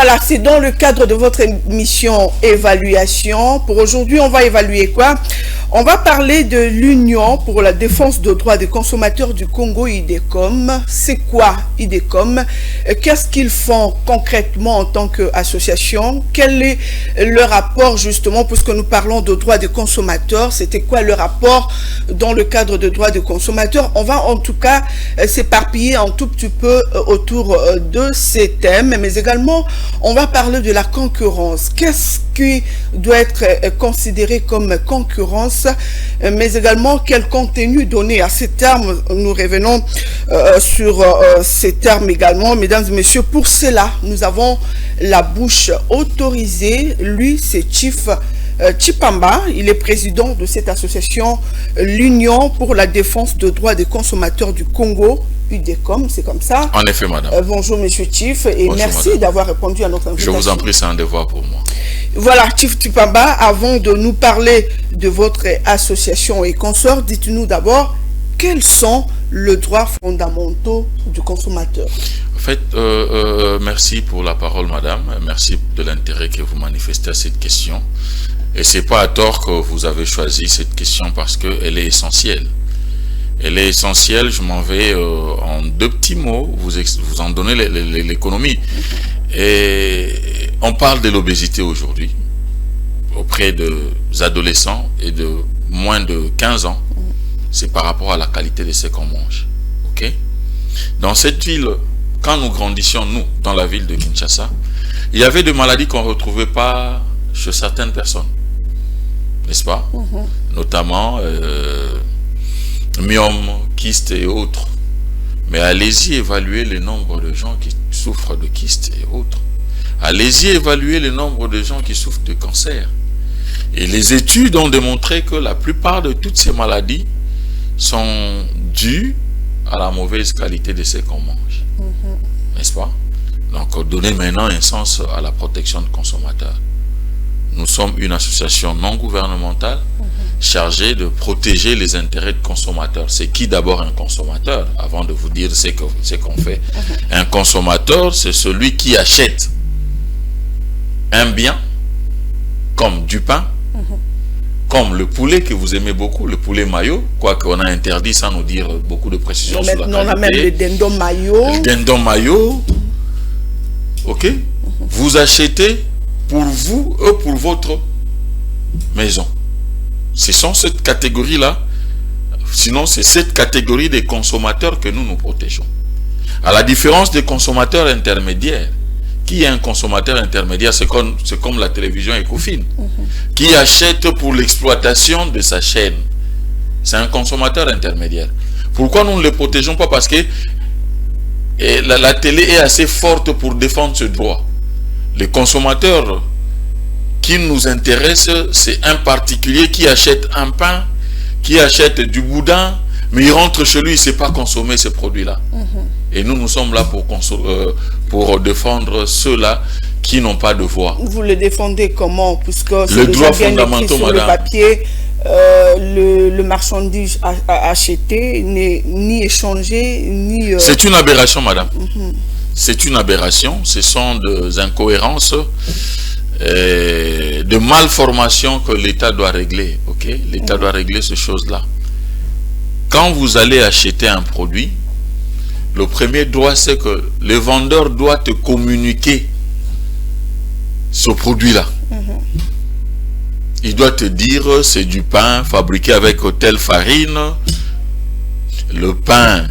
Voilà, c'est dans le cadre de votre émission Évaluation. Pour aujourd'hui, on va évaluer quoi? On va parler de l'Union pour la défense des droits des consommateurs du Congo, IDECOM. C'est quoi IDECOM? Qu'est-ce qu'ils font concrètement en tant qu'association? Quel est le rapport justement, puisque nous parlons de droits des consommateurs? C'était quoi le rapport dans le cadre de droits des consommateurs? On va en tout cas s'éparpiller un tout petit peu autour de ces thèmes, mais également on va parler de la concurrence. Qu'est-ce qui doit être considéré comme concurrence, mais également quel contenu donner à ces termes. Nous revenons sur ces termes également, mesdames et messieurs. Pour cela, nous avons la bouche autorisée. Lui, c'est Chief Chipamba, il est président de cette association, l'Union pour la défense des droits des consommateurs du Congo, UDECOM, c'est comme ça. En effet, madame. Bonjour, monsieur Chief, et bonjour, merci d'avoir répondu à notre invitation. Je vous en prie, c'est un devoir pour moi. Voilà, Chief Chipamba, avant de nous parler de votre association et consorts, dites-nous d'abord, quels sont les droits fondamentaux du consommateur? En fait, merci pour la parole, madame. Merci de l'intérêt que vous manifestez à cette question. Et c'est pas à tort que vous avez choisi cette question parce qu'elle est essentielle. Elle est essentielle, je m'en vais en deux petits mots, vous en donnez l'économie. Et on parle de l'obésité aujourd'hui, auprès des adolescents et de moins de 15 ans. C'est par rapport à la qualité de ce qu'on mange. Okay? Dans cette ville, quand nous grandissions, nous, dans la ville de Kinshasa, il y avait des maladies qu'on ne retrouvait pas chez certaines personnes. N'est-ce pas? Notamment myome, kyste et autres. Mais allez-y évaluer le nombre de gens qui souffrent de kyste et autres. Allez-y évaluer le nombre de gens qui souffrent de cancer. Et les études ont démontré que la plupart de toutes ces maladies sont dues à la mauvaise qualité de ce qu'on mange. N'est-ce pas? Donc, donner maintenant un sens à la protection des consommateurs. Nous sommes une association non gouvernementale chargée de protéger les intérêts des consommateurs. C'est qui d'abord un consommateur? Avant de vous dire ce qu'on fait. Un consommateur, c'est celui qui achète un bien, comme du pain, comme le poulet que vous aimez beaucoup, le poulet mayo, quoique on a interdit sans nous dire beaucoup de précisions sur la qualité. On a même le dindon mayo. Le dindon mayo. Ok? Vous achetez pour vous et pour votre maison. Ce sont cette catégorie-là. Sinon, c'est cette catégorie des consommateurs que nous protégeons. À la différence des consommateurs intermédiaires. Qui est un consommateur intermédiaire? C'est comme la télévision Ecofin. Qui achète pour l'exploitation de sa chaîne. C'est un consommateur intermédiaire. Pourquoi nous ne les protégeons pas? Parce que la télé est assez forte pour défendre ce droit. Les consommateurs qui nous intéressent, c'est un particulier qui achète un pain, qui achète du boudin, mais il rentre chez lui, il ne sait pas consommer ces produits-là. Et nous sommes là pour défendre ceux-là qui n'ont pas de voix. Vous le défendez comment? Puisque le droit fondamental, sur madame. Le papier, le marchandise acheté n'est ni échangé, ni... C'est une aberration, madame. C'est une aberration. Ce sont des incohérences, de malformations que l'État doit régler. Okay? L'État doit régler ces choses-là. Quand vous allez acheter un produit, le premier droit, c'est que le vendeur doit te communiquer ce produit-là. Il doit te dire, c'est du pain fabriqué avec telle farine. Le pain,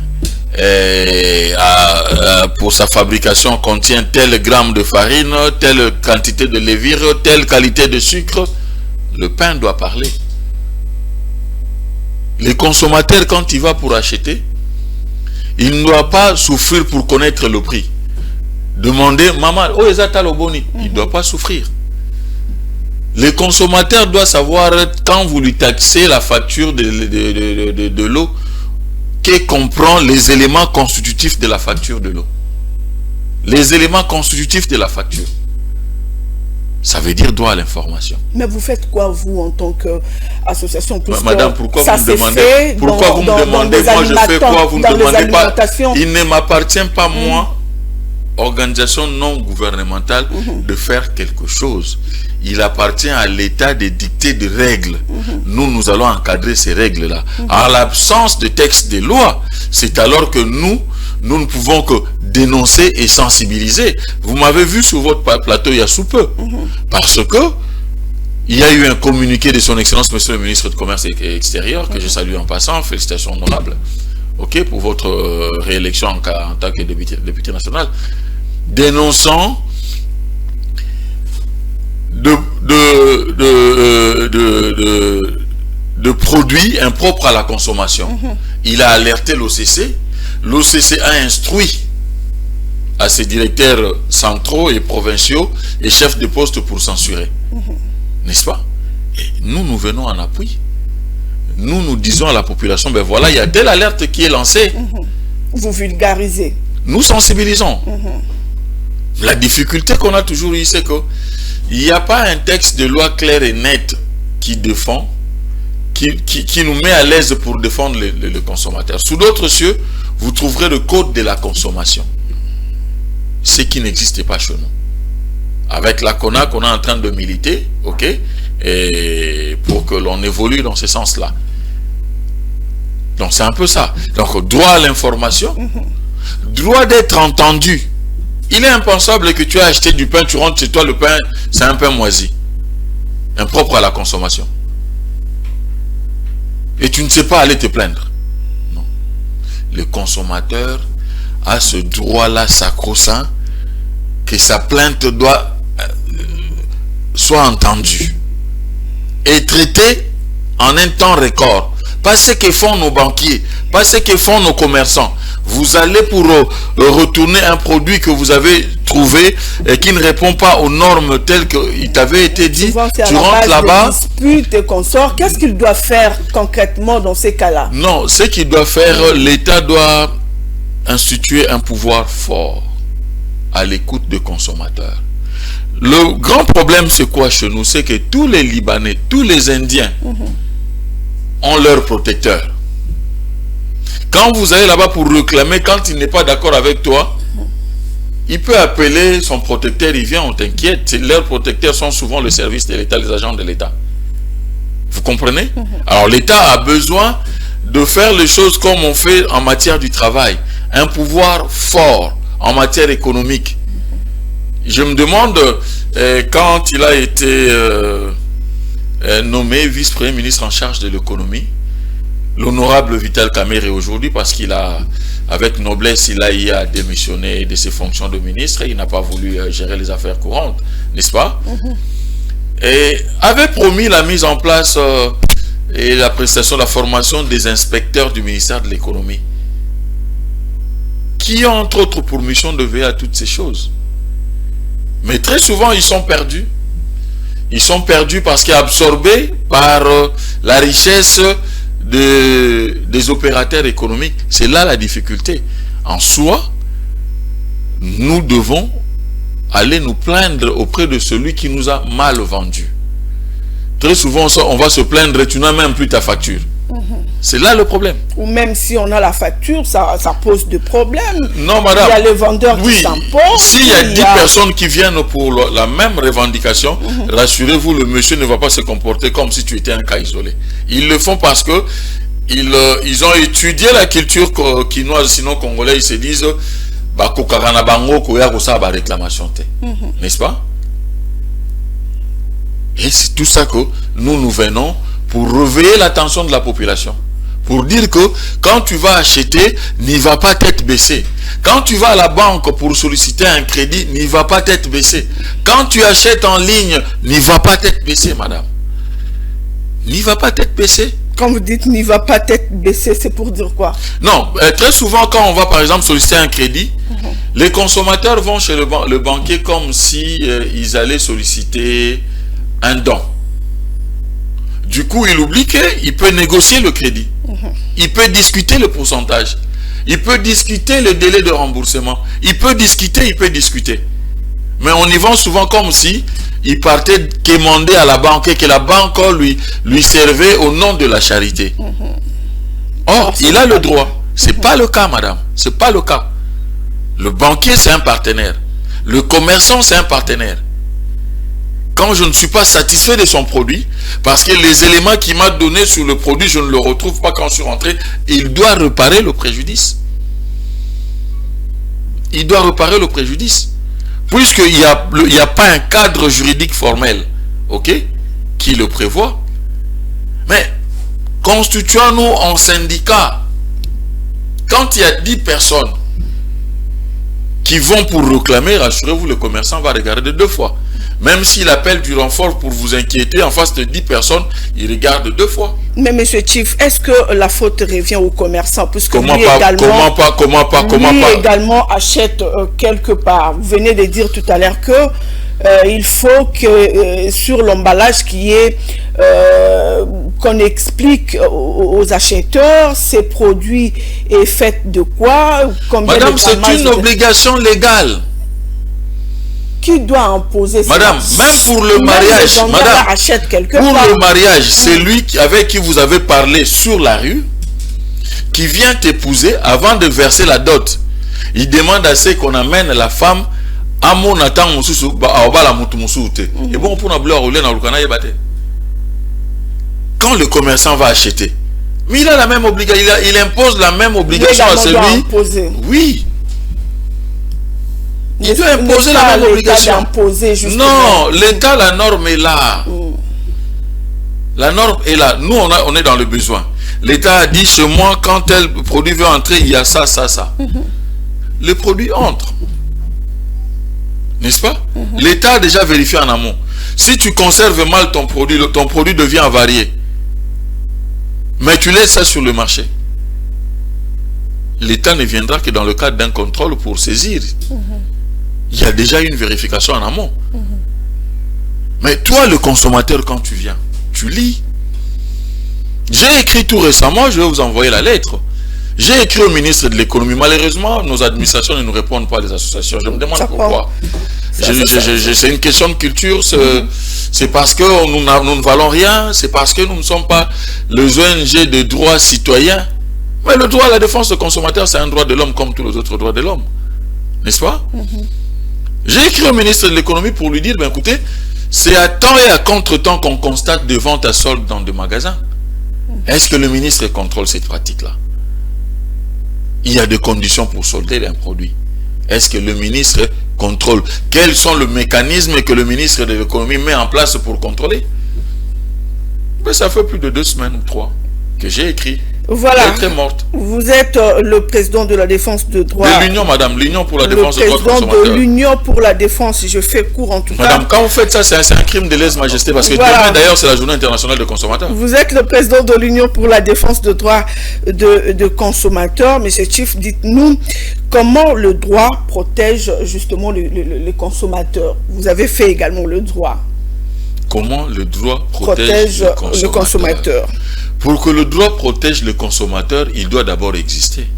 pour sa fabrication, contient tel gramme de farine, telle quantité de levure, telle qualité de sucre. Le pain doit parler. Les consommateurs, quand il va pour acheter, il ne doit pas souffrir pour connaître le prix. Demander, maman, oh, il ne doit pas souffrir. Les consommateurs doivent savoir, quand vous lui taxez la facture de l'eau, qui comprend les éléments constitutifs de la facture de l'eau. Les éléments constitutifs de la facture. Ça veut dire droit à l'information. Mais vous faites quoi, vous, en tant qu'association? Madame, pourquoi vous me demandez? Pourquoi vous me demandez? Moi, je fais quoi? Vous ne me demandez pas. Il ne m'appartient pas, moi, organisation non gouvernementale de faire quelque chose. Il appartient à l'État de dicter des règles. Nous allons encadrer ces règles-là. En l'absence de texte de loi, c'est alors que nous ne pouvons que dénoncer et sensibiliser. Vous m'avez vu sur votre plateau il y a sous peu. Parce que il y a eu un communiqué de son Excellence, Monsieur le Ministre du Commerce Extérieur, que je salue en passant. Félicitations honorables. Ok, pour votre réélection en tant que député national. Dénonçant de produits impropres à la consommation. Il a alerté l'OCC. L'OCC a instruit à ses directeurs centraux et provinciaux et chefs de poste pour censurer. N'est-ce pas? Et nous venons en appui. Nous disons à la population, ben voilà, il y a telle alerte qui est lancée. Vous vulgarisez. Nous sensibilisons. La difficulté qu'on a toujours eu, c'est que il n'y a pas un texte de loi clair et net qui défend, qui nous met à l'aise pour défendre le consommateur. Sous d'autres cieux, vous trouverez le code de la consommation. Ce qui n'existe pas chez nous. Avec la CONAC, on est en train de militer, ok, et pour que l'on évolue dans ce sens-là. Donc c'est un peu ça. Donc droit à l'information, droit d'être entendu. Il est impensable que tu aies acheté du pain, tu rentres chez toi, le pain, c'est un pain moisi, impropre à la consommation. Et tu ne sais pas aller te plaindre. Non. Le consommateur a ce droit-là sacro-saint, que sa plainte doit soit entendue et traitée en un temps record. Pas ce que font nos banquiers, pas ce que font nos commerçants. Vous allez pour retourner un produit que vous avez trouvé et qui ne répond pas aux normes telles qu'il t'avait été dit. Souvent, tu rentres là-bas. Dispute et consorts. Qu'est-ce qu'il doit faire concrètement dans ces cas-là? Non, ce qu'il doit faire, l'État doit instituer un pouvoir fort à l'écoute des consommateurs. Le grand problème, c'est quoi chez nous? C'est que tous les Libanais, tous les Indiens ont leur protecteur. Quand vous allez là-bas pour réclamer, quand il n'est pas d'accord avec toi, il peut appeler son protecteur, il vient, on t'inquiète. Leurs protecteurs sont souvent le service de l'État, les agents de l'État. Vous comprenez? Alors l'État a besoin de faire les choses comme on fait en matière du travail. Un pouvoir fort en matière économique. Je me demande, quand il a été nommé vice-premier ministre en charge de l'économie, l'honorable Vital Kamerhe aujourd'hui, parce qu'il a, avec noblesse, il a démissionné de ses fonctions de ministre et il n'a pas voulu gérer les affaires courantes, n'est-ce pas? Et avait promis la mise en place et la prestation, la formation des inspecteurs du ministère de l'économie, qui ont entre autres pour mission de veiller à toutes ces choses. Mais très souvent, ils sont perdus. Ils sont perdus parce qu'ils sont absorbés par la richesse des opérateurs économiques. C'est là la difficulté. En soi, nous devons aller nous plaindre auprès de celui qui nous a mal vendu. Très souvent, on va se plaindre et tu n'as même plus ta facture. C'est là le problème. Ou même si on a la facture, ça pose des problèmes. Non, madame. Il y a les vendeurs qui s'imposent. S'il y a 10 personnes qui viennent pour la même revendication, rassurez-vous, le monsieur ne va pas se comporter comme si tu étais un cas isolé. Ils le font parce que ils ont étudié la culture quinoise, sinon congolais, ils se disent n'est-ce pas? Et c'est tout ça que nous venons pour réveiller l'attention de la population. Pour dire que quand tu vas acheter, n'y va pas tête baissée. Quand tu vas à la banque pour solliciter un crédit, n'y va pas tête baissée. Quand tu achètes en ligne, n'y va pas tête baissée, madame. N'y va pas tête baissée. Quand vous dites n'y va pas tête baissée, c'est pour dire quoi? Non, très souvent quand on va par exemple solliciter un crédit, les consommateurs vont chez le banquier comme si ils allaient solliciter un don. Du coup, il oublie qu'il peut négocier le crédit. Il peut discuter le pourcentage. Il peut discuter le délai de remboursement. Il peut discuter. Mais on y va souvent comme si il partait quémander à la banque et que la banque lui servait au nom de la charité. Or, il a le droit. C'est pas le cas, madame. C'est pas le cas. Le banquier, c'est un partenaire. Le commerçant, c'est un partenaire. Quand je ne suis pas satisfait de son produit, parce que les éléments qu'il m'a donnés sur le produit, je ne le retrouve pas quand je suis rentré, il doit réparer le préjudice. Il doit réparer le préjudice. Puisqu'il n'y a pas un cadre juridique formel, ok, qui le prévoit. Mais, constituons-nous en syndicat. Quand il y a 10 personnes qui vont pour réclamer, rassurez-vous, le commerçant va regarder 2 fois. Même s'il appelle du renfort pour vous inquiéter, en face de 10 personnes, il regarde 2 fois. Mais monsieur Chief, est-ce que la faute revient au commerçant? Puisque comment lui pas, lui également achète quelque part. Vous venez de dire tout à l'heure que il faut que sur l'emballage qu'on explique aux acheteurs ces produits est fait de quoi, Madame, c'est une obligation légale. Qui doit imposer ça? Madame, même pour le mariage, madame, achète quelque pour part. le mariage, c'est lui avec qui vous avez parlé sur la rue, qui vient t'épouser avant de verser la dot. Il demande à ce qu'on amène la femme à mon attend et bon, pour quand le commerçant va acheter, mais il a la même obligation, il impose la même obligation à celui. Oui. Il doit imposer la même obligation. Non, l'État, la norme est là. La norme est là. Nous, on est dans le besoin. L'État a dit, chez moi, quand tel produit veut entrer, il y a ça, ça, ça. Le produit entre. N'est-ce pas? L'État a déjà vérifié en amont. Si tu conserves mal ton produit devient avarié. Mais tu laisses ça sur le marché. L'État ne viendra que dans le cadre d'un contrôle pour saisir. Il y a déjà une vérification en amont. Mais toi, le consommateur, quand tu viens, tu lis. J'ai écrit tout récemment, je vais vous envoyer la lettre. J'ai écrit au ministre de l'économie. Malheureusement, nos administrations ne nous répondent pas, les associations. Je me demande pourquoi. C'est une question de culture. C'est parce que nous ne valons rien. C'est parce que nous ne sommes pas les ONG de droits citoyens. Mais le droit à la défense du consommateur, c'est un droit de l'homme comme tous les autres droits de l'homme. N'est-ce pas? J'ai écrit au ministre de l'économie pour lui dire, ben écoutez, c'est à temps et à contre-temps qu'on constate des ventes à solde dans des magasins. Est-ce que le ministre contrôle cette pratique-là? Il y a des conditions pour solder un produit. Est-ce que le ministre contrôle? Quels sont les mécanismes que le ministre de l'économie met en place pour contrôler? Mais ça fait plus de 2 semaines ou 3 que j'ai écrit. Voilà. Elle est très morte. Vous êtes le président de la défense de droit. De l'Union, madame. L'Union pour la défense de droits consommateurs. Le président de l'Union pour la défense. Je fais court en tout cas. Madame, quand vous faites ça, c'est un crime de lèse-majesté. Parce que demain, d'ailleurs, c'est la journée internationale des consommateurs. Vous êtes le président de l'Union pour la défense de droits de consommateurs. Monsieur Chief, dites-nous comment le droit protège justement les consommateurs. Vous avez fait également le droit. Comment le droit protège le consommateur? Pour que le droit protège le consommateur, il doit d'abord exister.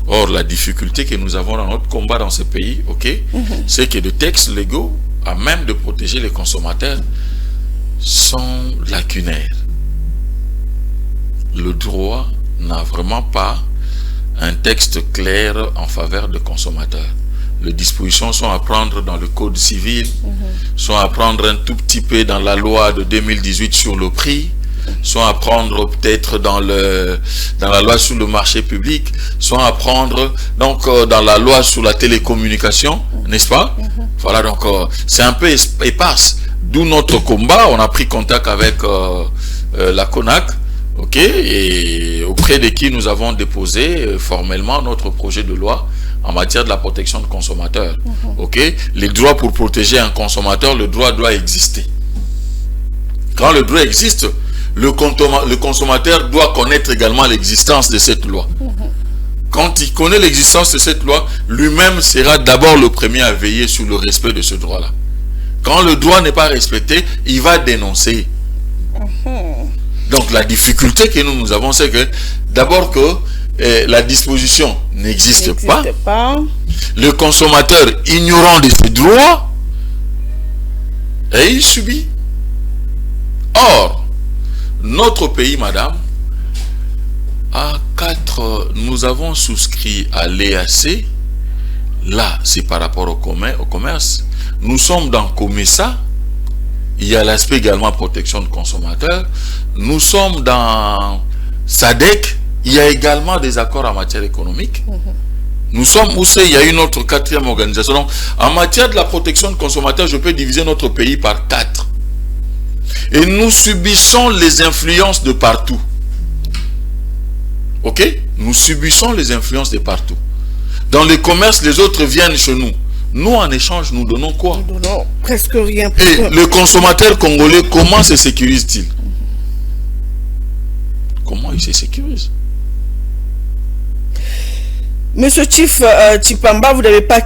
Or, la difficulté que nous avons dans notre combat dans ce pays, c'est que les textes légaux à même de protéger les consommateurs sont lacunaires. Le droit n'a vraiment pas un texte clair en faveur des consommateurs. Les dispositions sont à prendre dans le code civil, sont à prendre un tout petit peu dans la loi de 2018 sur le prix, sont à prendre peut-être dans la loi sur le marché public, sont à prendre donc dans la loi sur la télécommunication, n'est-ce pas? Voilà, donc c'est un peu éparse. D'où notre combat. On a pris contact avec la CONAC, et auprès de qui nous avons déposé formellement notre projet de loi en matière de la protection du consommateur. Les droits pour protéger un consommateur, le droit doit exister. Quand le droit existe, le consommateur doit connaître également l'existence de cette loi. Quand il connaît l'existence de cette loi, lui-même sera d'abord le premier à veiller sur le respect de ce droit-là. Quand le droit n'est pas respecté, il va dénoncer. Donc la difficulté que nous avons, c'est que d'abord que la disposition n'existe pas. Le consommateur ignorant de ses droits, et il subit. Or, notre pays, madame, nous avons souscrit à l'EAC, Là, c'est par rapport au commerce. Nous sommes dans Comesa. Il y a l'aspect également protection de consommateurs. Nous sommes dans SADC. Il y a également des accords en matière économique. Nous sommes où c'est, il y a une autre quatrième organisation. Donc, en matière de la protection de consommateurs, je peux diviser notre pays par 4. Et nous subissons les influences de partout. Ok? Nous subissons les influences de partout. Dans les commerces, les autres viennent chez nous. Nous, en échange, nous donnons quoi? Nous donnons presque rien. Et le consommateur congolais, comment se sécurise-t-il? Comment il se sécurise? Monsieur Chief Chipamba, vous n'avez pas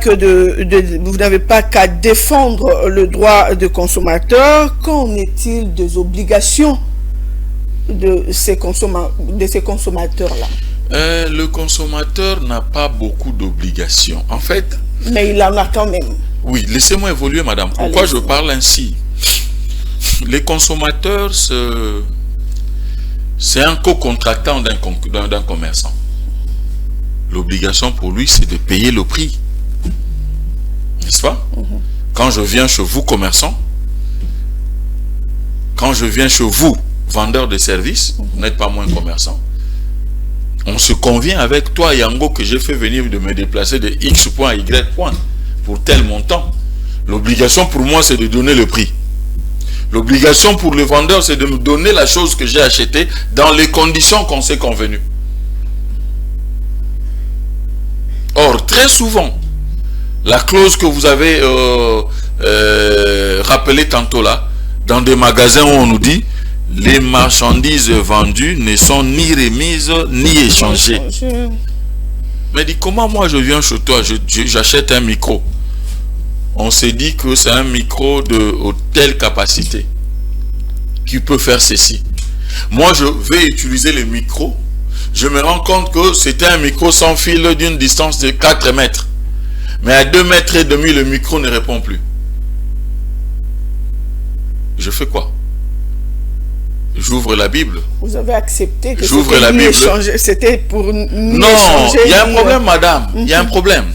qu'à défendre le droit de consommateur. Qu'en est-il des obligations de ces consommateurs-là? Le consommateur n'a pas beaucoup d'obligations. En fait... Mais il en a quand même. Oui, laissez-moi évoluer, madame. Pourquoi je parle ainsi? Les consommateurs, c'est un co-contractant d'un commerçant. L'obligation pour lui, c'est de payer le prix. N'est-ce pas? Quand je viens chez vous, commerçant, quand je viens chez vous, vendeur de services, vous n'êtes pas moins commerçant. On se convient avec toi, Yango, que j'ai fait venir de me déplacer de X point à Y point pour tel montant. L'obligation pour moi, c'est de donner le prix. L'obligation pour le vendeur, c'est de me donner la chose que j'ai achetée dans les conditions qu'on s'est convenues. Or, très souvent, la clause que vous avez rappelée tantôt là, dans des magasins où on nous dit les marchandises vendues ne sont ni remises ni échangées. Mais dis, comment moi je viens chez toi, j'achète un micro. On s'est dit que c'est un micro de telle capacité qui peut faire ceci. Moi je vais utiliser le micro. Je me rends compte que c'était un micro sans fil d'une distance de 4 mètres. Mais à 2 mètres et demi, le micro ne répond plus. Je fais quoi? J'ouvre la Bible. Vous avez accepté que j'ouvre la Bible. C'était pour nous. Non, il y a un problème, madame. Il y a un problème.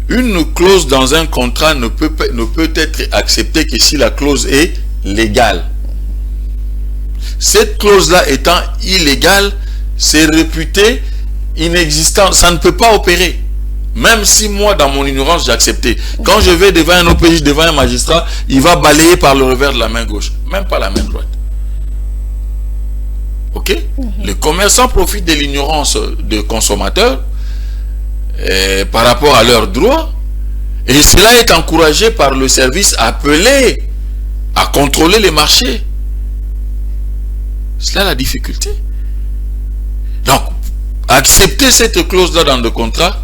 Une clause dans un contrat ne peut être acceptée que si la clause est légale. Cette clause-là étant illégale, c'est réputé inexistant. Ça ne peut pas opérer. Même si moi, dans mon ignorance, j'ai accepté. Quand je vais devant un OPJ, devant un magistrat, il va balayer par le revers de la main gauche. Même pas la main droite. Ok? Les commerçants profitent de l'ignorance des consommateurs par rapport à leurs droits. Et cela est encouragé par le service appelé à contrôler les marchés. C'est là la difficulté. Donc, accepter cette clause-là dans le contrat,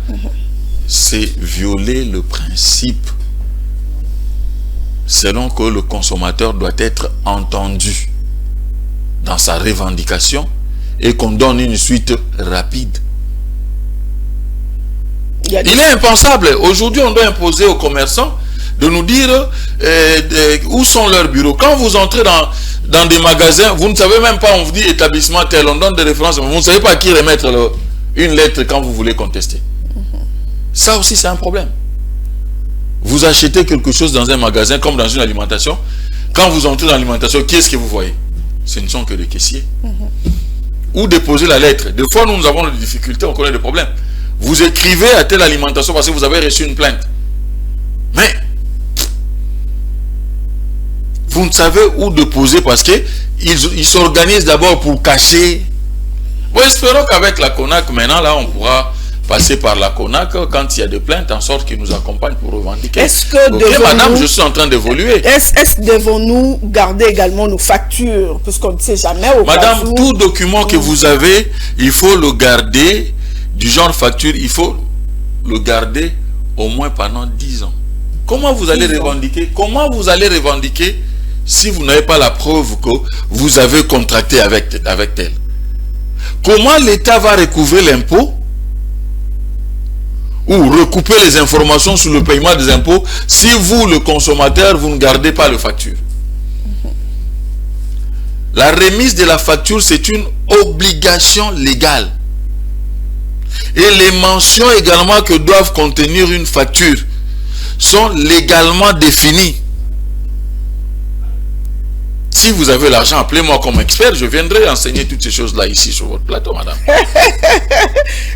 c'est violer le principe selon que le consommateur doit être entendu dans sa revendication et qu'on donne une suite rapide. Il est impensable. Aujourd'hui, on doit imposer aux commerçants de nous dire où sont leurs bureaux. Quand vous entrez dans des magasins, vous ne savez même pas, on vous dit établissement tel, on donne des références, vous ne savez pas à qui remettre une lettre quand vous voulez contester. Ça aussi, c'est un problème. Vous achetez quelque chose dans un magasin comme dans une alimentation. Quand vous entrez dans l'alimentation, qui est-ce que vous voyez? Ce ne sont que des caissiers. Où déposer la lettre? Des fois, nous avons des difficultés, on connaît des problèmes. Vous écrivez à telle alimentation parce que vous avez reçu une plainte. Mais vous ne savez où déposer parce qu'ils s'organisent d'abord pour cacher. Bon, espérons qu'avec la CONAC, maintenant, là, on pourra passer par la CONAC quand il y a des plaintes, en sorte qu'ils nous accompagnent pour revendiquer. Est-ce que madame, je suis en train d'évoluer. Est-ce que devons-nous garder également nos factures? Puisqu'on ne sait jamais au madame, cas où... tout document que vous avez, il faut le garder, du genre facture, il faut le garder au moins pendant 10 ans. Comment vous allez revendiquer? Comment vous allez revendiquer si vous n'avez pas la preuve que vous avez contracté avec tel? Comment l'État va recouvrer l'impôt ou recouper les informations sur le paiement des impôts si vous, le consommateur, vous ne gardez pas la facture? La remise de la facture, c'est une obligation légale. Et les mentions également que doivent contenir une facture sont légalement définies. Si vous avez l'argent, appelez-moi comme expert, je viendrai enseigner toutes ces choses-là ici sur votre plateau, madame.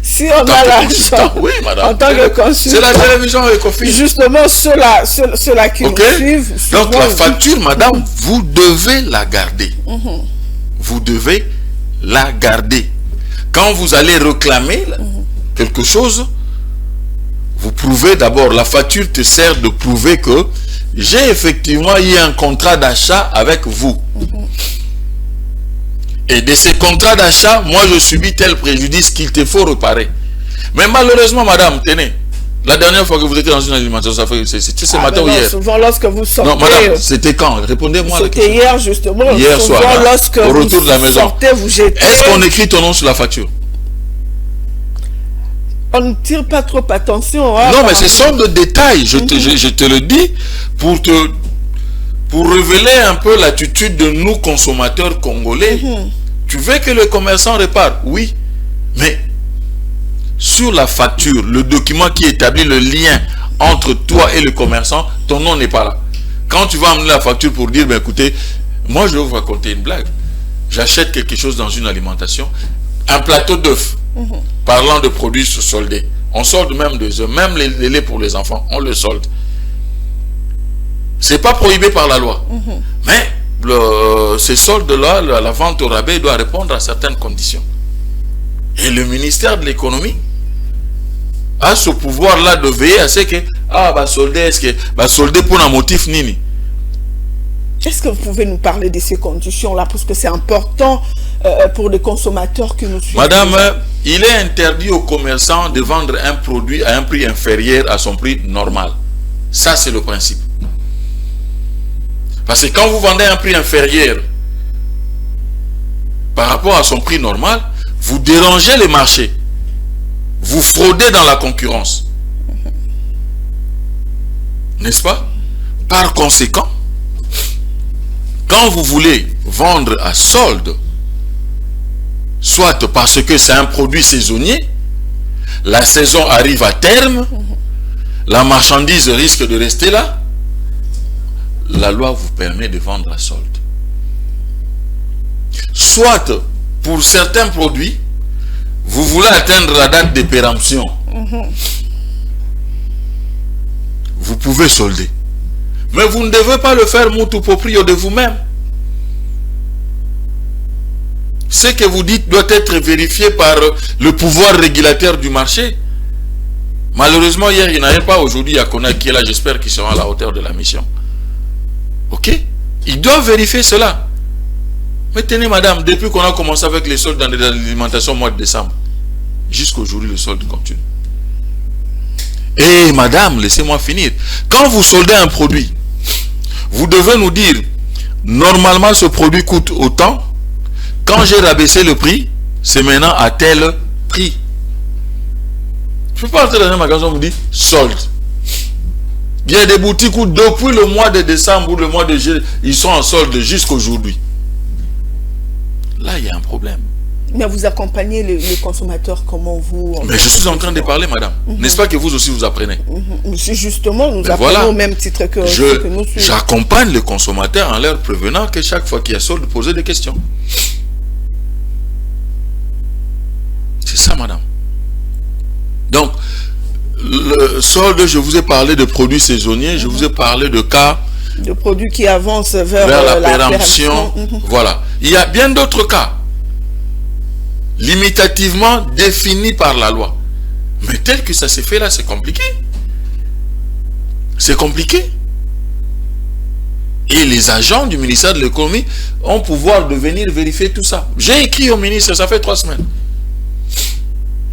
Si on a l'argent, oui, madame. En tant que consultant, c'est la télévision Ecofin. Justement, ceux-là qui nous suivent. Donc la facture, madame, vous devez la garder. Vous devez la garder. Quand vous allez réclamer quelque chose, vous prouvez d'abord, la facture te sert de prouver que j'ai effectivement eu un contrat d'achat avec vous. Et de ces contrats d'achat, moi je subis tel préjudice qu'il te faut réparer. Mais malheureusement, madame, tenez, la dernière fois que vous étiez dans une alimentation, c'était ce matin ou hier? Souvent lorsque vous sortez. Non, madame, c'était quand? Répondez-moi. C'était hier justement. Hier soir, lorsque au retour de la maison. Sortez, vous jetez. Est-ce qu'on écrit ton nom sur la facture? On ne tire pas trop attention. Hein, non, mais ce sont des détails. Je te le dis pour révéler un peu l'attitude de nous consommateurs congolais. Tu veux que le commerçant répare? Oui. Mais sur la facture, le document qui établit le lien entre toi et le commerçant, ton nom n'est pas là. Quand tu vas amener la facture pour dire, ben écoutez, moi je vais vous raconter une blague. J'achète quelque chose dans une alimentation, un plateau d'œufs. Parlant de produits soldés, on solde même des œufs, même les laits pour les enfants, on le solde. C'est pas prohibé par la loi. Mais ces soldes-là, la vente au rabais doit répondre à certaines conditions. Et le ministère de l'économie a ce pouvoir-là de veiller à ce que, solder pour un motif nini. Est-ce que vous pouvez nous parler de ces conditions-là? Parce que c'est important pour les consommateurs que nous suivons. Madame, il est interdit aux commerçants de vendre un produit à un prix inférieur à son prix normal. Ça, c'est le principe. Parce que quand vous vendez à un prix inférieur par rapport à son prix normal, vous dérangez les marchés. Vous fraudez dans la concurrence. N'est-ce pas? Par conséquent, quand vous voulez vendre à solde, soit parce que c'est un produit saisonnier, la saison arrive à terme, la marchandise risque de rester là, la loi vous permet de vendre à solde. Soit pour certains produits, vous voulez atteindre la date de péremption, vous pouvez solder. Mais vous ne devez pas le faire mutu proprio de vous-même. Ce que vous dites doit être vérifié par le pouvoir régulateur du marché. Malheureusement, hier, il n'y en avait pas. Aujourd'hui, il y a Konak qui est là. J'espère qu'ils seront à la hauteur de la mission. Ok? Ils doivent vérifier cela. Mais tenez, madame, depuis qu'on a commencé avec les soldes dans l'alimentation au mois de décembre, jusqu'aujourd'hui, le solde continue. Et madame, laissez-moi finir. Quand vous soldez un produit, vous devez nous dire, normalement, ce produit coûte autant. Quand j'ai rabaissé le prix, c'est maintenant à tel prix. Je ne peux pas entrer dans un magasin où on me dit solde. Il y a des boutiques où depuis le mois de décembre ou le mois de juillet, ils sont en solde jusqu'à aujourd'hui. Là, il y a un problème. Mais vous accompagnez les consommateurs, comment vous... Mais je suis en train de parler, madame. N'est-ce pas que vous aussi vous apprenez? Justement, nous apprenons au même titre que nous suivons. J'accompagne les consommateurs en leur prévenant que chaque fois qu'il y a solde, poser des questions. C'est ça, madame. Donc, le solde, je vous ai parlé de produits saisonniers, je vous ai parlé de cas... De produits qui avancent vers la péremption. Voilà. Il y a bien d'autres cas, limitativement définis par la loi. Mais tel que ça s'est fait là, c'est compliqué. C'est compliqué. Et les agents du ministère de l'économie ont pouvoir de venir vérifier tout ça. J'ai écrit au ministre, ça fait 3 semaines.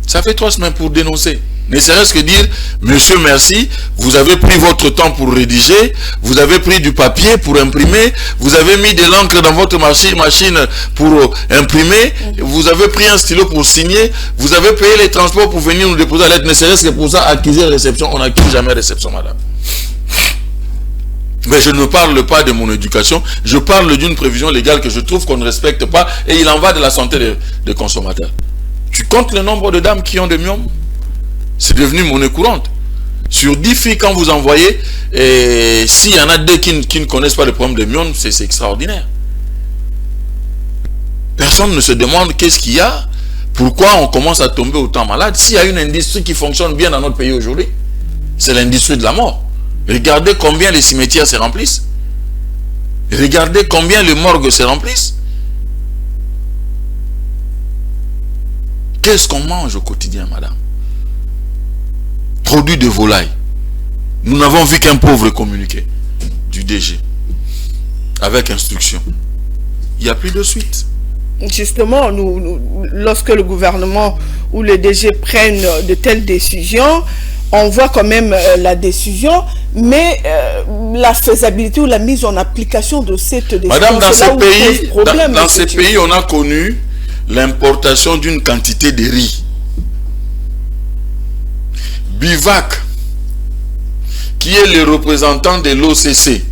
Ça fait 3 semaines pour dénoncer. Ne serait-ce que dire, monsieur, merci, vous avez pris votre temps pour rédiger, vous avez pris du papier pour imprimer, vous avez mis de l'encre dans votre machine pour imprimer, vous avez pris un stylo pour signer, vous avez payé les transports pour venir nous déposer la lettre. Ne serait-ce que pour ça, acquérir réception, on n'acquiert jamais réception, madame. Mais je ne parle pas de mon éducation, je parle d'une prévision légale que je trouve qu'on ne respecte pas et il en va de la santé des consommateurs. Tu compte le nombre de dames qui ont des myomes. C'est devenu monnaie courante. Sur 10 filles, quand vous envoyez, s'il y en a 2 qui ne connaissent pas le problème de myomes, c'est extraordinaire. Personne ne se demande qu'est-ce qu'il y a, pourquoi on commence à tomber autant malade. S'il y a une industrie qui fonctionne bien dans notre pays aujourd'hui, c'est l'industrie de la mort. Regardez combien les cimetières se remplissent. Regardez combien les morgues se remplissent. Qu'est-ce qu'on mange au quotidien, madame? Produits de volaille. Nous n'avons vu qu'un pauvre communiqué du DG avec instruction. Il n'y a plus de suite. Justement, lorsque le gouvernement ou le DG prennent de telles décisions, on voit quand même la décision, mais la faisabilité ou la mise en application de cette décision. Madame, dans ces pays, on a connu l'importation d'une quantité de riz. Bivac, qui est le représentant de l'OCC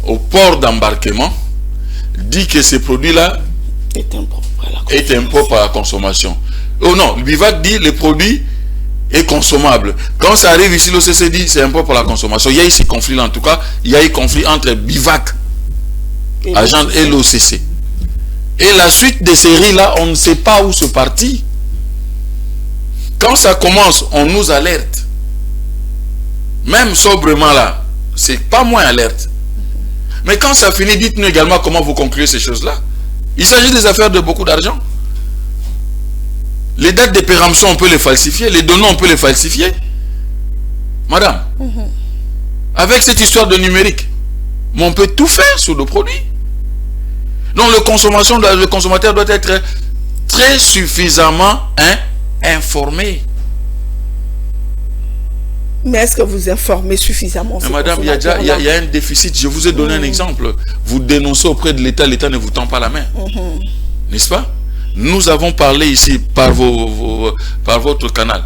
au port d'embarquement, dit que ces produits-là est impropre à la consommation. Oh non, Bivac dit le produit est consommable. Quand ça arrive ici, l'OCC dit c'est impropre à la consommation. Il y a eu ce conflit-là, en tout cas, il y a eu conflit entre Bivac, agent, et l'OCC. Et la suite de ces riz-là, on ne sait pas où se partit. Quand ça commence, on nous alerte. Même sobrement là, c'est pas moins alerte. Mais quand ça finit, dites-nous également comment vous concluez ces choses-là. Il s'agit des affaires de beaucoup d'argent. Les dates de péremption, on peut les falsifier. Les données, on peut les falsifier. Madame, avec cette histoire de numérique, mais on peut tout faire sur le produit. Donc le consommateur doit être très suffisamment informé. Mais est-ce que vous informez suffisamment? Madame, il y a un déficit. Je vous ai donné un exemple. Vous dénoncez auprès de l'État, l'État ne vous tend pas la main. N'est-ce pas? Nous avons parlé ici par votre canal.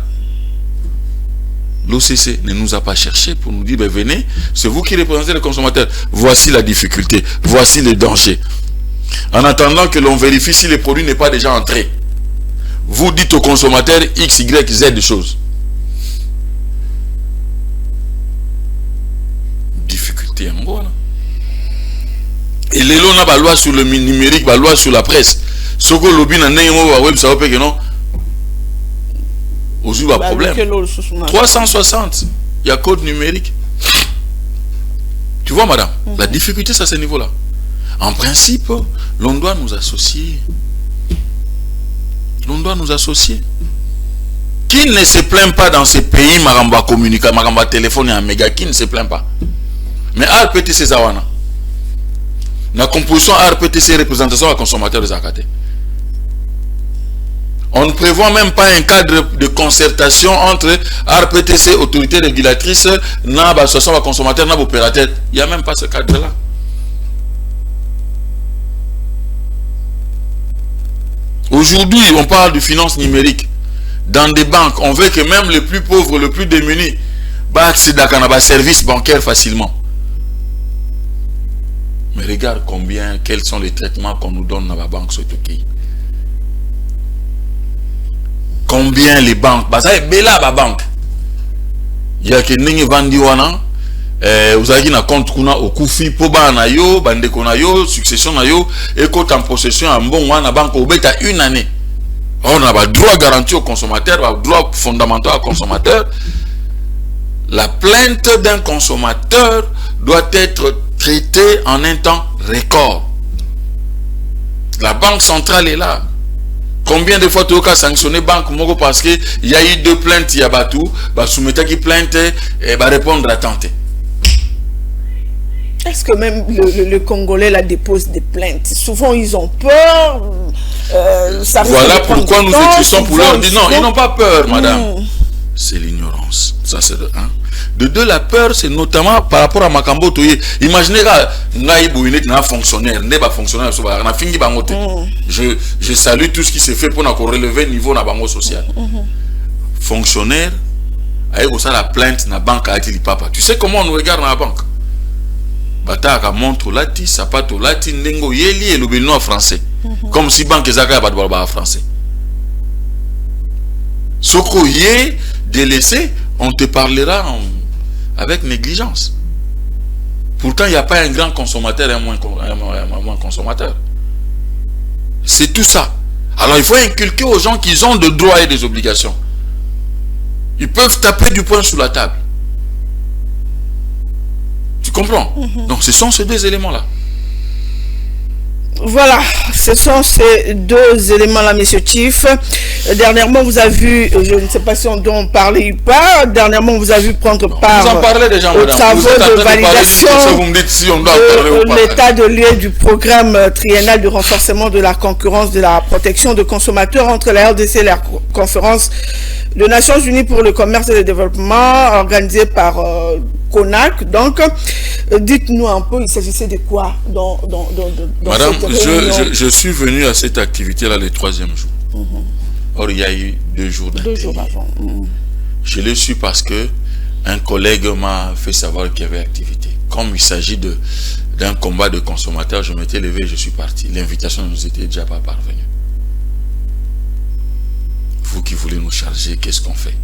L'OCC ne nous a pas cherché pour nous dire, ben venez, c'est vous qui représentez les consommateurs. Voici la difficulté, voici les dangers. En attendant que l'on vérifie si le produit n'est pas déjà entré, vous dites au consommateur X, Y, Z choses. Difficulté en gros là. Et les lois n'a loi sur le numérique, loi sur la presse. Ce que lobby n'a pas web, ça veut que non. Aujourd'hui, il y a problème. 360, il y a code numérique. Tu vois, madame, la difficulté, c'est à ce niveau-là. En principe, l'on doit nous associer. L'on doit nous associer. Qui ne se plaint pas dans ces pays, Maramba communica, Maramba téléphone et un méga, qui ne se plaint pas? Mais RPTC Zawana. La composition RPTC représentation à consommateur des Akate. On ne prévoit même pas un cadre de concertation entre RPTC, autorité régulatrice, l'association à consommateur, l'opérateur. Il n'y a même pas ce cadre-là. Aujourd'hui, on parle de finances numériques. Dans des banques, on veut que même les plus pauvres, les plus démunis, accèdent à un service bancaire facilement. Mais regarde quels sont les traitements qu'on nous donne dans la banque sur Turquie. Combien les banques, ça est bella la banque. Il y a que n'engi vandi wana, vous avez un compte kuna au kufi poba na yo, bande kona yo, succession na yo, et quand en possession un bon wana banque au bêta une année. On a le droit garanti au consommateur, le droit fondamental au consommateur. La plainte d'un consommateur doit être traitée en un temps record. La banque centrale est là. Combien de fois tu as sanctionné banque Mogo parce qu'il y a eu 2 plaintes, il y a Batou, soumettre qui plainte et répondre à tenter. Est-ce que même le Congolais la dépose des plaintes? Souvent ils ont peur. Voilà pourquoi nous écrivons pour leur dire non, ils n'ont pas peur, madame. C'est l'ignorance. Ça c'est de 1. De 2, la peur, c'est notamment par rapport à Makambo Toye. Imaginez là, un fonctionnaire, je salue tout ce qui s'est fait pour relever le niveau de la banque sociale. Fonctionnaire, avec la plainte na banque à papa. Tu sais comment on nous regarde dans la banque? Bataka montre lati, sapato lati, nengo yeli et le belno français. Comme si banque ezaka ba français. Ce courrier délaissé, on te parlera avec négligence. Pourtant, il n'y a pas un grand consommateur et un moins consommateur. C'est tout ça. Alors, il faut inculquer aux gens qu'ils ont des droits et des obligations. Ils peuvent taper du poing sur la table. Tu comprends? Donc, ce sont ces deux éléments-là. Voilà, ce sont ces deux éléments-là, Monsieur Chief. Dernièrement, vous avez vu, je ne sais pas si on doit en parler ou pas, dernièrement, vous avez vu prendre part vous en parlez déjà, aux travaux de validation de l'état de lieu du programme triennal de renforcement de la concurrence de la protection de consommateurs entre la RDC et la conférence de Nations Unies pour le commerce et le développement organisée par CONAC. Donc, dites-nous un peu, il s'agissait de quoi dans Madame, cette réunion? je suis venu à cette activité-là le 3e jour. Or, il y a eu 2 jours d'intérieur. 2 jours avant. Je l'ai su parce que un collègue m'a fait savoir qu'il y avait activité. Comme il s'agit d'un combat de consommateurs, je m'étais levé et je suis parti. L'invitation ne nous était déjà pas parvenue. Vous qui voulez nous charger, qu'est-ce qu'on fait?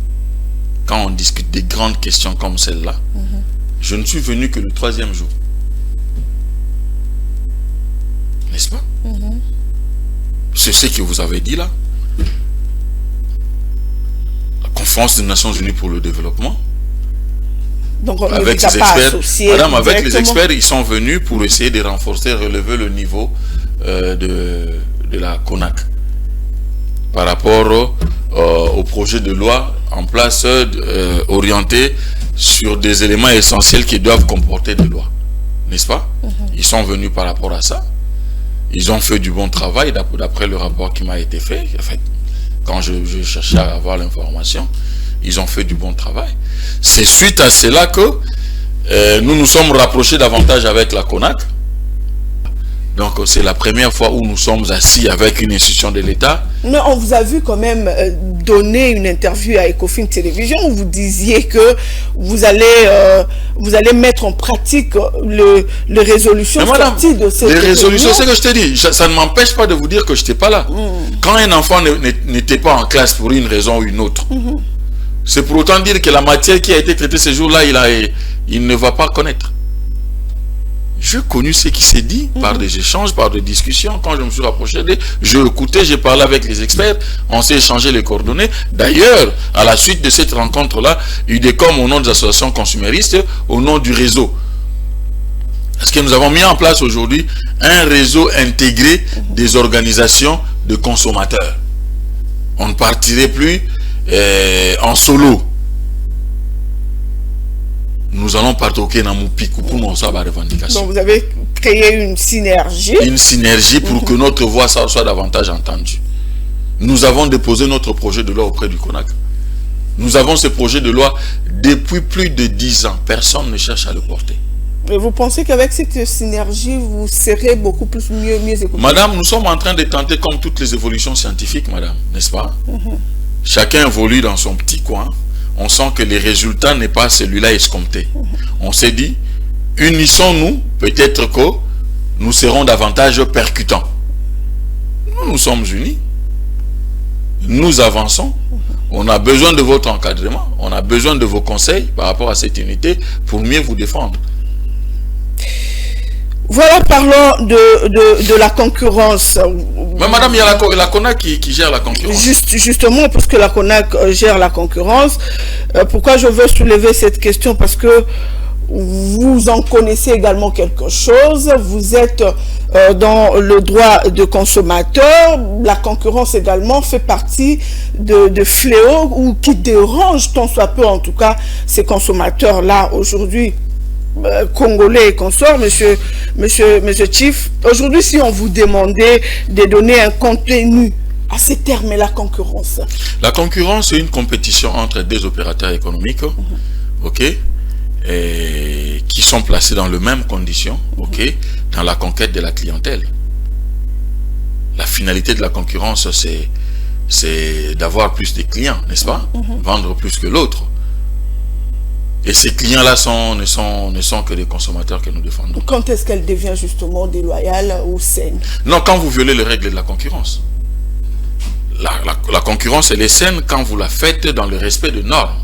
Quand on discute des grandes questions comme celle-là, je ne suis venu que le 3e jour. N'est-ce pas? C'est ce que vous avez dit là. La conférence des Nations Unies pour le développement. Donc on avec les experts, madame, avec les experts, ils sont venus pour essayer de renforcer, relever le niveau de la CONAC par rapport au projet de loi en place orienté sur des éléments essentiels qui doivent comporter des lois, n'est-ce pas? Ils sont venus par rapport à ça. Ils ont fait du bon travail d'après le rapport qui m'a été fait. En fait, quand je cherchais à avoir l'information, ils ont fait du bon travail. C'est suite à cela que nous nous sommes rapprochés davantage avec la CONAC. Donc c'est la première fois où nous sommes assis avec une institution de l'État. Mais on vous a vu quand même donner une interview à Ecofin Télévision où vous disiez que vous allez mettre en pratique les résolutions sorties de cette réunion. Les résolutions, c'est ce que je t'ai dit. Ça ne m'empêche pas de vous dire que je n'étais pas là. Quand un enfant n'était pas en classe pour une raison ou une autre, c'est pour autant dire que la matière qui a été traitée ce jour-là, il ne va pas connaître. J'ai connu ce qui s'est dit par des échanges, par des discussions. Quand je me suis rapproché d'eux, j'ai écouté, j'ai parlé avec les experts, on s'est échangé les coordonnées. D'ailleurs, à la suite de cette rencontre-là, UDECOM, au nom des associations consuméristes, au nom du réseau. Parce que nous avons mis en place aujourd'hui un réseau intégré des organisations de consommateurs. On ne partirait plus en solo. Nous allons partir dans mon pic pour nos revendications. Donc vous avez créé une synergie. Une synergie pour que notre voix soit davantage entendue. Nous avons déposé notre projet de loi auprès du CONAC. Nous avons ce projet de loi depuis plus de 10 ans. Personne ne cherche à le porter. Et vous pensez qu'avec cette synergie, vous serez beaucoup plus mieux écouté? Madame, nous sommes en train de tenter comme toutes les évolutions scientifiques, madame, n'est-ce pas? Chacun évolue dans son petit coin. On sent que les résultats n'est pas celui-là escompté. On s'est dit, unissons-nous, peut-être que nous serons davantage percutants. Nous sommes unis. Nous avançons. On a besoin de votre encadrement. On a besoin de vos conseils par rapport à cette unité pour mieux vous défendre. Voilà, parlons de la concurrence. Mais madame, il y a la CONAC qui gère la concurrence. Justement, parce que la CONAC gère la concurrence. Pourquoi je veux soulever cette question? Parce que vous en connaissez également quelque chose. Vous êtes dans le droit de consommateur. La concurrence également fait partie de fléaux ou qui dérange tant soit peu, en tout cas, ces consommateurs-là aujourd'hui. Congolais et consorts, monsieur Chief, aujourd'hui, si on vous demandait de donner un contenu à ces termes et la concurrence. La concurrence, c'est une compétition entre deux opérateurs économiques, ok, et qui sont placés dans les mêmes conditions, ok, dans la conquête de la clientèle. La finalité de la concurrence, c'est d'avoir plus de clients, n'est-ce pas? Vendre plus que l'autre. Et ces clients-là ne sont que des consommateurs que nous défendons. Quand est-ce qu'elle devient justement déloyale ou saine? Non, quand vous violez les règles de la concurrence. la concurrence, elle est saine quand vous la faites dans le respect de normes.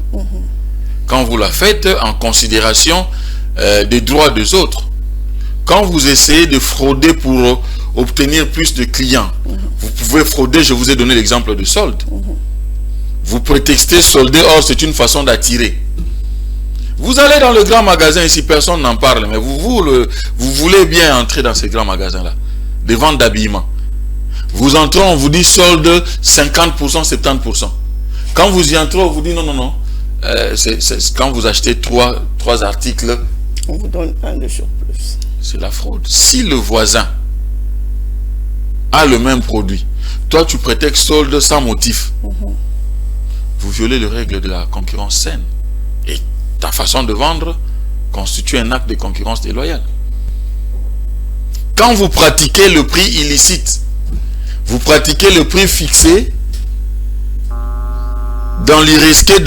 Quand vous la faites en considération des droits des autres. Quand vous essayez de frauder pour obtenir plus de clients, vous pouvez frauder, je vous ai donné l'exemple de solde. Vous prétextez solder, or c'est une façon d'attirer. Vous allez dans le grand magasin ici, personne n'en parle, mais vous voulez bien entrer dans ces grands magasins-là, des ventes d'habillement. Vous entrez, on vous dit solde 50%, 70%. Quand vous y entrez, on vous dit non. C'est quand vous achetez trois articles, on vous donne un de surplus. C'est la fraude. Si le voisin a le même produit, toi tu prétextes solde sans motif, vous violez les règles de la concurrence saine. Et ta façon de vendre constitue un acte de concurrence déloyale. Quand vous pratiquez le prix illicite, vous pratiquez le prix fixé dans l'irrespect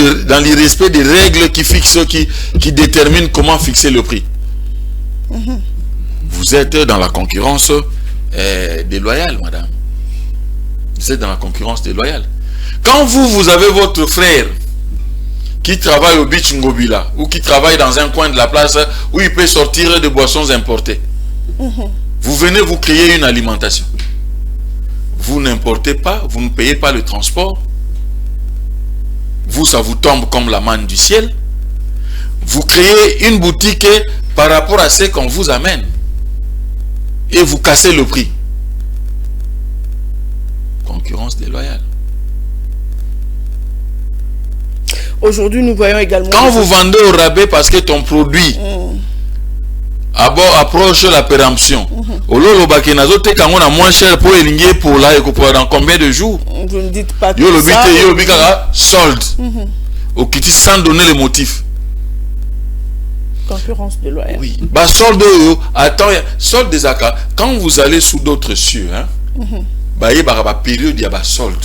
des règles qui déterminent comment fixer le prix. Vous êtes dans la concurrence déloyale, madame. Vous êtes dans la concurrence déloyale. Quand vous avez votre frère qui travaille au Beach Ngobila ou qui travaille dans un coin de la place où il peut sortir de boissons importées, vous venez vous créer une alimentation. Vous n'importez pas, vous ne payez pas le transport. Vous, ça vous tombe comme la manne du ciel. Vous créez une boutique par rapport à ce qu'on vous amène. Et vous cassez le prix. Concurrence déloyale. Aujourd'hui, nous voyons également... Quand vous vendez au rabais parce que ton produit approche la péremption, au lolo bakenazo te quand on a moins cher pour éligner pour là et pour dans combien de jours? Vous ne dites pas que ça. Yo le solde. Au kiti sans donner le motif. Concurrence déloyale. Oui. Bah solde attends, solde des accords. Quand vous allez sous d'autres cieux, hein, bah il y a période il y a solde.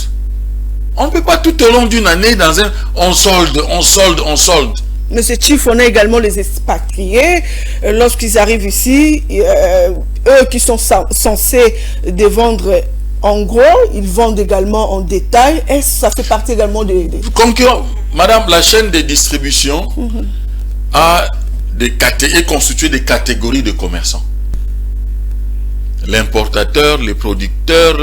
On ne peut pas tout au long d'une année dans un on solde. Monsieur Chief, on a également les expatriés. Lorsqu'ils arrivent ici, eux qui sont censés de vendre en gros, ils vendent également en détail. Et ça fait partie également des... Concurrents. Madame, la chaîne de distribution est constituée de catégories de commerçants. L'importateur, les producteurs,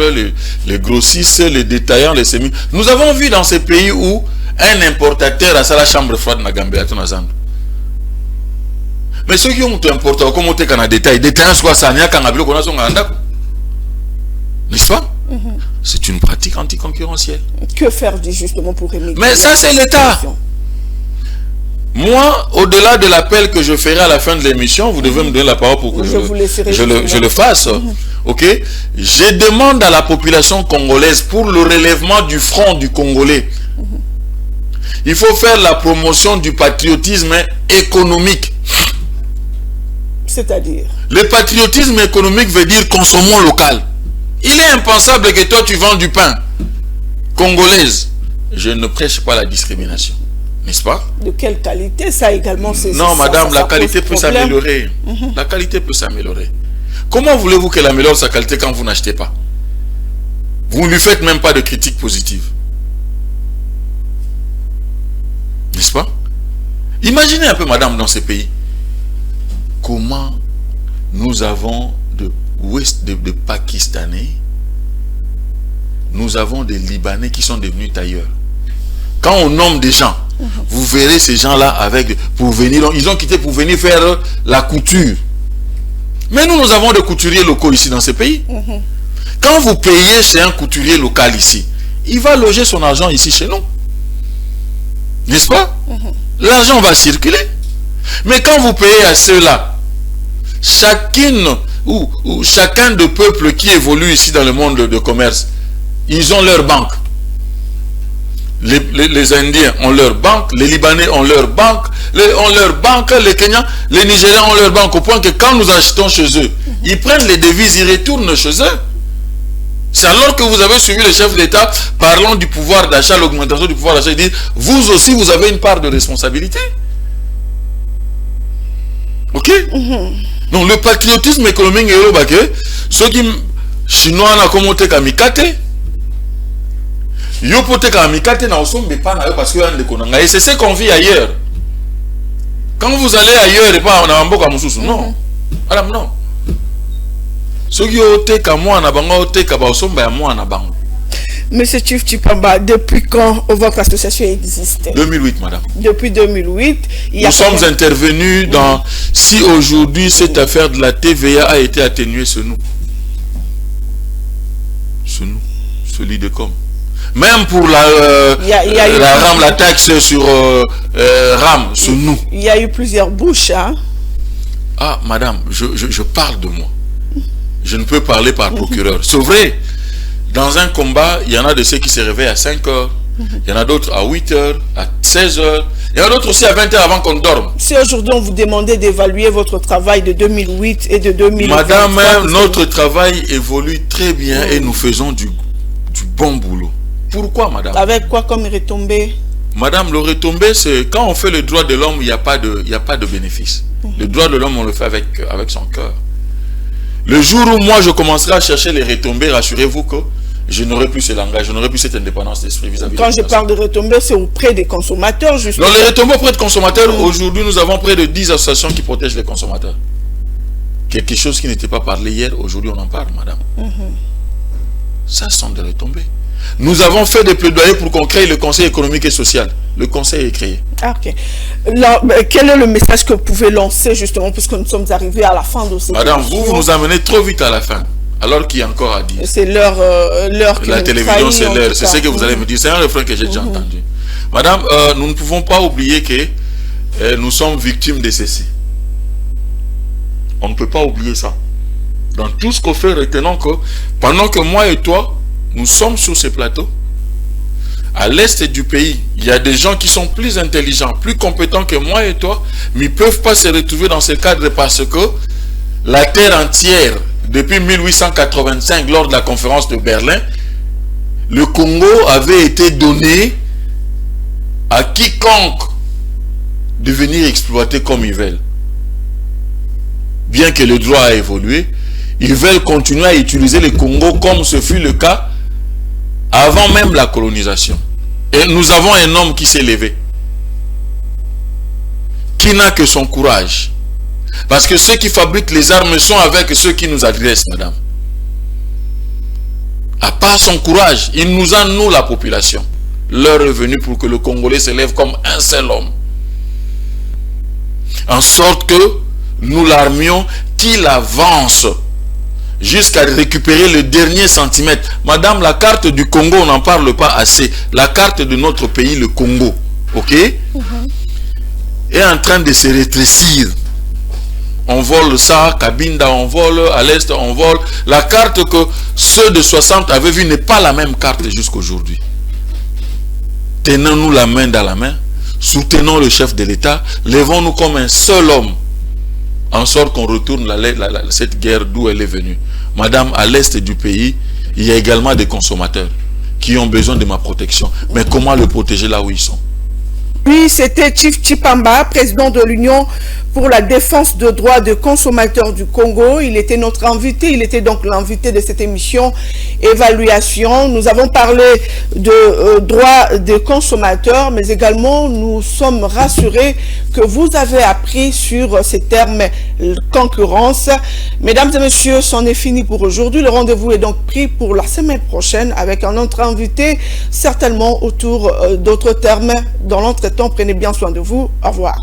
les grossistes, les détaillants, les semis. Nous avons vu dans ces pays où un importateur a sa chambre froide na Gambie à Tunazan. Mais ceux qui ont importé, comme on a détail, détaillant soit ça, n'est-ce pas? C'est une pratique anticoncurrentielle. Que faire justement pour remédier? Mais ça, c'est l'État. Moi, au-delà de l'appel que je ferai à la fin de l'émission, vous devez me donner la parole pour que je le fasse. Ok? Je demande à la population congolaise pour le relèvement du front du Congolais. Il faut faire la promotion du patriotisme économique. C'est-à-dire? Le patriotisme économique veut dire consommons local. Il est impensable que toi tu vends du pain congolaise. Je ne prêche pas la discrimination. N'est-ce pas? De quelle qualité ça également? Non, madame, la qualité peut s'améliorer. La qualité peut s'améliorer. Comment voulez-vous qu'elle améliore sa qualité quand vous n'achetez pas? Vous ne lui faites même pas de critique positive. N'est-ce pas? Imaginez un peu, madame, dans ces pays, comment nous avons de Pakistanais, nous avons des Libanais qui sont devenus tailleurs. Quand on nomme des gens, vous verrez ces gens-là pour venir, ils ont quitté pour venir faire la couture. Mais nous avons des couturiers locaux ici dans ces pays. Quand vous payez chez un couturier local ici, il va loger son argent ici chez nous. N'est-ce pas? L'argent va circuler. Mais quand vous payez à ceux-là, chacun de peuples qui évolue ici dans le monde de commerce, ils ont leur banque. Les Indiens ont leur banque, les Libanais ont leur banque, les Kenyans, les Nigériens ont leur banque, au point que quand nous achetons chez eux, ils prennent les devises, ils retournent chez eux. C'est alors que vous avez suivi le chef d'État parlant du pouvoir d'achat, l'augmentation du pouvoir d'achat, il dit, vous aussi vous avez une part de responsabilité. Ok? Donc le patriotisme économique est ceux qui chinois n'a commenté kamikate. Yo peut-être amical te na osombe pas na yo parce que y a des konanga. Et c'est ce qu'on vit ailleurs. Quand vous allez ailleurs et pas en amboka mususu, non. Madame, non. Ce qui est au teka moi na bango au teka ba osombe ya moi na bango. Monsieur Chief Chipamba, depuis quand votre association existe? 2008, madame. Depuis 2008, nous sommes intervenus dans... Si aujourd'hui, cette affaire de la TVA a été atténuée, c'est nous. C'est nous. Celui de com. Même pour la RAM, la taxe sur RAM, c'est nous. Il y a eu plusieurs bouches, hein? Ah, madame, je parle de moi. Je ne peux parler par procureur. C'est vrai. Dans un combat, il y en a de ceux qui se réveillent à 5 heures. Il y en a d'autres à 8 heures, à 16 heures. Il y en a d'autres aussi à 20 heures avant qu'on dorme. Si aujourd'hui on vous demandait d'évaluer votre travail de 2008 et de 2008... Madame, notre travail évolue très bien et nous faisons du bon boulot. Pourquoi, madame? Avec quoi comme retombée? Madame, le retombé, c'est quand on fait le droit de l'homme, il n'y a pas de bénéfice. Le droit de l'homme, on le fait avec son cœur. Le jour où moi je commencerai à chercher les retombées, rassurez-vous que je n'aurai plus ce langage, je n'aurai plus cette indépendance d'esprit vis-à-vis. Quand je parle de retombées, c'est auprès des consommateurs, justement. Non, les retombées auprès des consommateurs, aujourd'hui, nous avons près de 10 associations qui protègent les consommateurs. Quelque chose qui n'était pas parlé hier, aujourd'hui, on en parle, madame. Ça sont des retombées. Nous avons fait des plaidoyers pour qu'on crée le Conseil économique et social. Le Conseil est créé. Ah, ok. Là, quel est le message que vous pouvez lancer, justement, puisque nous sommes arrivés à la fin de cette Madame, vous nous amenez trop vite à la fin. Alors qu'il y a encore à dire. C'est l'heure qui la télévision, c'est l'heure. C'est ce que vous allez me dire. C'est un refrain que j'ai déjà entendu. Madame, nous ne pouvons pas oublier que nous sommes victimes de ceci. On ne peut pas oublier ça. Dans tout ce qu'on fait, retenons que pendant que moi et toi, nous sommes sur ces plateaux, à l'est du pays, il y a des gens qui sont plus intelligents, plus compétents que moi et toi, mais ils ne peuvent pas se retrouver dans ce cadre parce que la terre entière, depuis 1885, lors de la conférence de Berlin, le Congo avait été donné à quiconque de venir exploiter comme ils veulent. Bien que le droit a évolué, ils veulent continuer à utiliser le Congo comme ce fut le cas avant même la colonisation. Et nous avons un homme qui s'est levé, qui n'a que son courage. Parce que ceux qui fabriquent les armes sont avec ceux qui nous agressent, madame. À part son courage, il nous a, nous, la population. L'heure est venue pour que le Congolais se lève comme un seul homme. En sorte que nous l'armions qu'il avance jusqu'à récupérer le dernier centimètre. Madame, la carte du Congo, on n'en parle pas assez. La carte de notre pays, le Congo, ok, est en train de se rétrécir. On vole ça, Kabinda, on vole, à l'est, on vole. La carte que ceux de 60 avaient vue n'est pas la même carte jusqu'aujourd'hui. Tenons-nous la main dans la main, soutenons le chef de l'État, levons-nous comme un seul homme, en sorte qu'on retourne cette guerre d'où elle est venue. Madame, à l'est du pays, il y a également des consommateurs qui ont besoin de ma protection. Mais comment le protéger là où ils sont? Oui, c'était Chief Chipamba, président de l'Union pour la défense des droits des consommateurs du Congo. Il était notre invité, il était donc l'invité de cette émission Évaluation. Nous avons parlé de droits des consommateurs, mais également nous sommes rassurés que vous avez appris sur ces termes concurrence. Mesdames et messieurs, c'en est fini pour aujourd'hui. Le rendez-vous est donc pris pour la semaine prochaine avec un autre invité, certainement autour d'autres termes. Dans l'entretemps, prenez bien soin de vous. Au revoir.